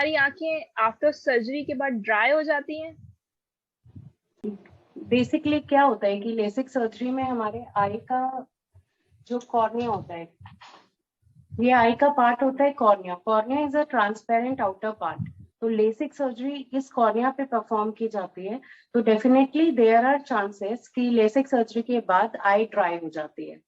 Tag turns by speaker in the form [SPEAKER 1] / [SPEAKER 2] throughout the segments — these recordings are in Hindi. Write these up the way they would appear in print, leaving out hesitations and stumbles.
[SPEAKER 1] हमारी आंखें आफ्टर सर्जरी के बाद ड्राई हो जाती हैं?
[SPEAKER 2] बेसिकली क्या होता है कि लेसिक सर्जरी में हमारे आई का जो कॉर्निया होता है, ये आई का पार्ट होता है cornea. Cornea is a transparent outer part. तो लेसिक सर्जरी इस कॉर्निया पे परफॉर्म की जाती है। तो डेफिनेटली देयर आर चांसेस कि लेसिक सर्जरी के बाद आई ड्राई हो जाती है।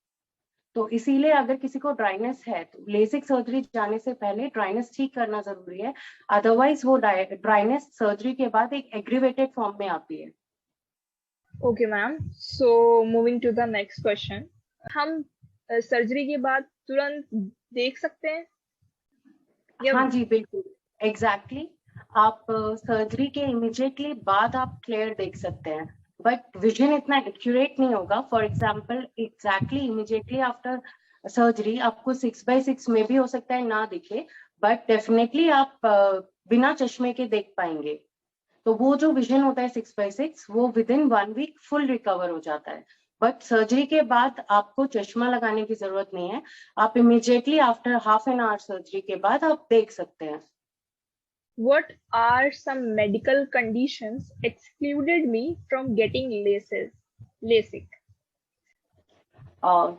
[SPEAKER 2] तो इसीलिए अगर किसी को ड्राइनेस है तो लेसिक सर्जरी जाने से पहले ड्राइनेस ठीक करना जरूरी है। अदरवाइज वो ड्राइनेस सर्जरी के बाद एक एग्रीवेटेड फॉर्म में आती है।
[SPEAKER 1] Okay ma'am, so moving to the next question. हम सर्जरी के बाद तुरंत देख सकते हैं या?
[SPEAKER 2] हाँ जी, बिल्कुल, एग्जैक्टली आप सर्जरी के इमिडिएटली बाद आप क्लियर देख सकते हैं, बट विजन इतना एक्यूरेट नहीं होगा। For example exactly immediately after surgery आपको 6/6 में भी हो सकता है ना दिखे, बट डेफिनेटली आप बिना चश्मे के देख पाएंगे। तो वो जो विजन होता है 6/6 वो within 1 week full recover हो जाता है। बट सर्जरी के बाद आपको चश्मा लगाने की जरूरत नहीं है। आप immediately after half an hour surgery के बाद आप देख सकते हैं।
[SPEAKER 1] What are some medical conditions excluded me from getting LASIK?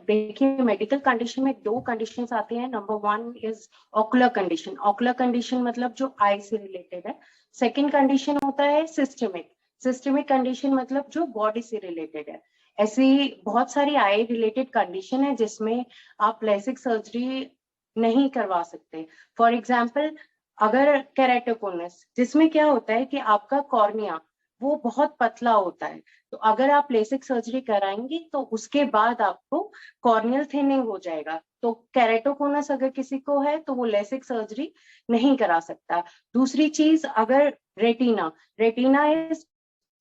[SPEAKER 2] देखिए, मेडिकल कंडीशन में 2 कंडीशंस आती हैं। Number 1 is ocular condition. Ocular condition मतलब जो आई से रिलेटेड है। सेकंड कंडीशन होता है सिस्टमिक। सिस्टमिक कंडीशन मतलब जो बॉडी से रिलेटेड है। ऐसी बहुत सारी आई रिलेटेड कंडीशन है जिसमें आप लेसिक सर्जरी नहीं करवा सकते। फॉर एग्जाम्पल, अगर केराटोकोनस, जिसमें क्या होता है कि आपका कॉर्निया वो बहुत पतला होता है, तो अगर आप लेसिक सर्जरी कराएंगे तो उसके बाद आपको कॉर्नियल थिनिंग हो जाएगा। तो केराटोकोनस अगर किसी को है तो वो लेसिक सर्जरी नहीं करा सकता। दूसरी चीज, अगर retina, retina is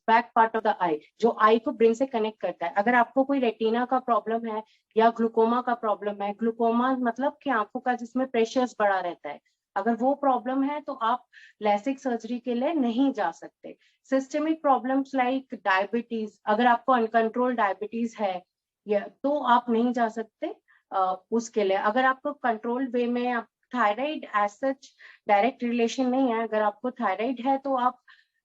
[SPEAKER 2] back part of the eye, जो आई को ब्रेन से कनेक्ट करता है। अगर आपको कोई रेटिना का प्रॉब्लम है या ग्लूकोमा का प्रॉब्लम है, ग्लूकोमा मतलब कि आंखों का जिसमें प्रेशर्स बढ़ा रहता है, अगर वो प्रॉब्लम है तो आप लेसिक सर्जरी के लिए नहीं जा सकते। सिस्टमिक प्रॉब्लम्स लाइक डायबिटीज, अगर आपको अनकंट्रोल डायबिटीज है या तो आप नहीं जा सकते उसके लिए। अगर आपको कंट्रोल वे में, आप thyroid as such direct relation नहीं है, अगर आपको थायराइड है तो आप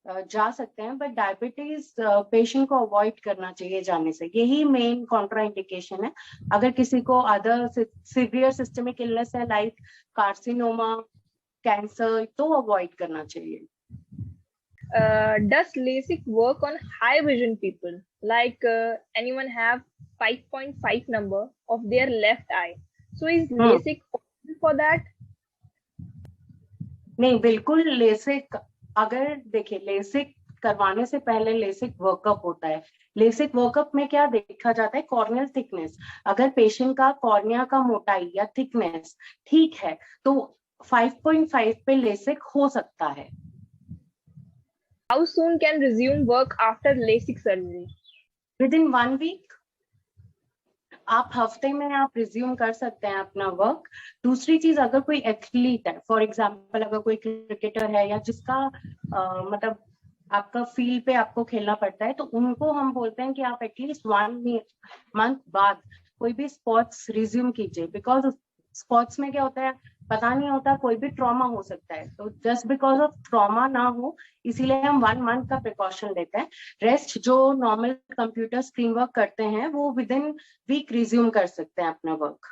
[SPEAKER 2] जा सकते हैं, बट डायबिटीज पेशेंट को अवॉइड करना चाहिए जाने से। यही मेन कॉन्ट्राइंडिकेशन है। अगर किसी को अदर सिवियर सिस्टमिक इलनेस है लाइक कार्सिनोमा, कैंसर, तो अवॉइड करना चाहिए।
[SPEAKER 1] Does LASIK work on high vision people? Like anyone have 5.5 number of their left eye. So is LASIK possible for that?
[SPEAKER 2] नहीं, बिल्कुल लेसिक, अगर देखिए लेसिक करवाने से पहले लेसिक वर्कअप होता है। लेसिक वर्कअप में क्या देखा जाता है? Corneal thickness. अगर पेशेंट का कॉर्निया का मोटाई या थिकनेस ठीक है तो 5.5 पे लेसिक हो सकता है।
[SPEAKER 1] How soon can resume work after LASIK surgery?
[SPEAKER 2] Within 1 week आप हफ्ते में आप रिज्यूम कर सकते हैं अपना वर्क। दूसरी चीज, अगर कोई एथलीट है, फॉर एग्जांपल अगर कोई क्रिकेटर है या जिसका मतलब आपका फील्ड पे आपको खेलना पड़ता है, तो उनको हम बोलते हैं कि आप एटलीस्ट 1 मंथ बाद कोई भी स्पोर्ट्स रिज्यूम कीजिए। बिकॉज स्पोर्ट्स में क्या होता है पता नहीं होता, कोई भी ट्रॉमा हो सकता है। तो जस्ट बिकॉज ऑफ ट्रॉमा ना हो, इसीलिए हम 1 मंथ का प्रिकॉशन लेते हैं। रेस्ट जो नॉर्मल कंप्यूटर स्क्रीन वर्क करते हैं वो विद इन वीक रिज्यूम कर सकते हैं अपना work.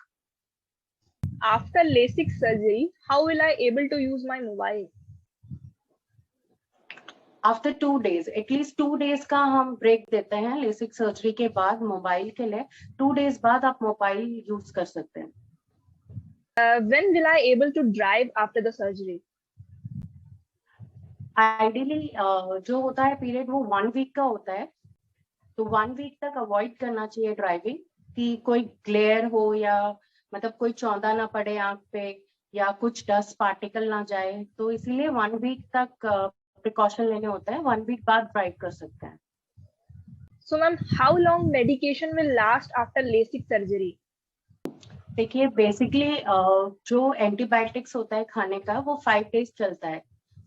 [SPEAKER 1] After LASIK surgery, how will I able to use my mobile?
[SPEAKER 2] After 2 days, at least 2 days का हम ब्रेक देते हैं लेसिक सर्जरी के बाद मोबाइल के लिए। 2 days बाद आप मोबाइल यूज कर सकते हैं।
[SPEAKER 1] When will I able to drive after the surgery?
[SPEAKER 2] Ideally जो होता है पीरियड वो 1 वीक का होता है। तो 1 वीक तक अवॉइड करना चाहिए ड्राइविंग, कि कोई ग्लेयर हो या मतलब कोई चौंधा ना पड़े आंख पे या कुछ डस्ट पार्टिकल ना जाए। तो इसीलिए 1 वीक तक प्रिकॉशन लेने होते हैं। 1 वीक बाद ड्राइव कर सकते हैं।
[SPEAKER 1] So ma'am, how long medication will last after LASIK surgery?
[SPEAKER 2] देखिए, बेसिकली जो एंटीबायोटिक्स होता है खाने का वो 5 days चलता है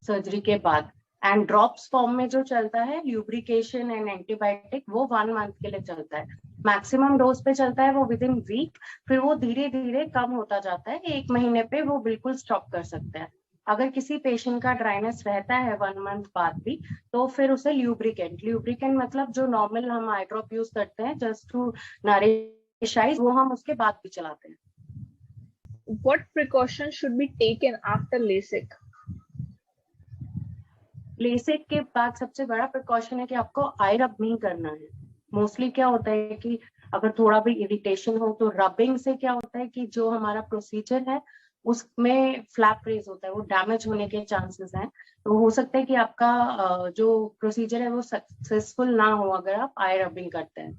[SPEAKER 2] सर्जरी के बाद। एंड ड्रॉप्स फॉर्म में जो चलता है ल्यूब्रिकेशन एंड एंटीबायोटिक वो 1 मंथ के लिए चलता है। मैक्सिमम डोज पे चलता है वो विद इन वीक, फिर वो धीरे धीरे कम होता जाता है। 1 महीने पे वो बिल्कुल स्टॉप कर सकते हैं। अगर किसी पेशेंट का ड्राइनेस रहता है 1 मंथ बाद भी, तो फिर उसे ल्यूब्रिकेंट मतलब जो नॉर्मल हम आई ड्रॉप यूज करते हैं जस्ट टू नरिश आइज, वो हम उसके बाद भी चलाते हैं।
[SPEAKER 1] What precautions should be taken after LASIK?
[SPEAKER 2] LASIK के बाद सबसे बड़ा प्रिकॉशन है कि आपको आई रब नहीं करना है। मोस्टली क्या होता है कि अगर थोड़ा भी इरिटेशन हो तो रबिंग से क्या होता है कि जो हमारा प्रोसीजर है उसमें फ्लैप रेज होता है, वो डैमेज होने के चांसेस हैं। तो हो सकता है कि आपका जो प्रोसीजर है वो सक्सेसफुल ना हो अगर आप आई रबिंग करते हैं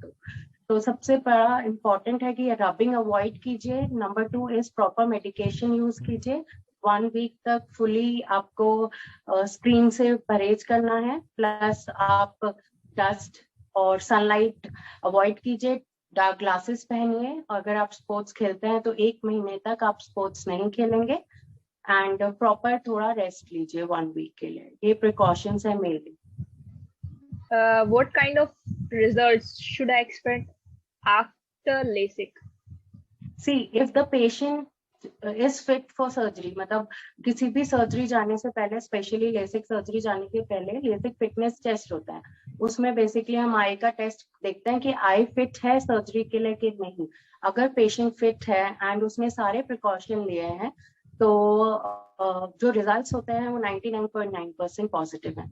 [SPEAKER 2] तो सबसे बड़ा इम्पोर्टेंट है कि रबिंग अवॉइड कीजिए। Number 2 is proper medication use कीजिए। 1 वीक तक फुली आपको स्क्रीन से परहेज करना है, प्लस आप डस्ट और सनलाइट अवॉइड कीजिए, डार्क ग्लासेस पहनिए। अगर आप स्पोर्ट्स खेलते हैं तो 1 महीने तक आप स्पोर्ट्स नहीं खेलेंगे, एंड प्रॉपर थोड़ा रेस्ट लीजिए 1 वीक के लिए। ये प्रिकॉशंस है mainly.
[SPEAKER 1] What kind of results should I expect after LASIK?
[SPEAKER 2] See, if the patient is fit for surgery, मतलब किसी भी सर्जरी जाने से पहले, स्पेशली लेसिक सर्जरी जाने के पहले लेसिक फिटनेस टेस्ट होता है। उसमें बेसिकली हम आई का टेस्ट देखते हैं कि आई फिट है सर्जरी के लिए कि नहीं। अगर पेशेंट फिट है एंड उसने सारे प्रिकॉशन लिए हैं तो जो रिजल्ट्स होते हैं वो 99.9% पॉजिटिव है।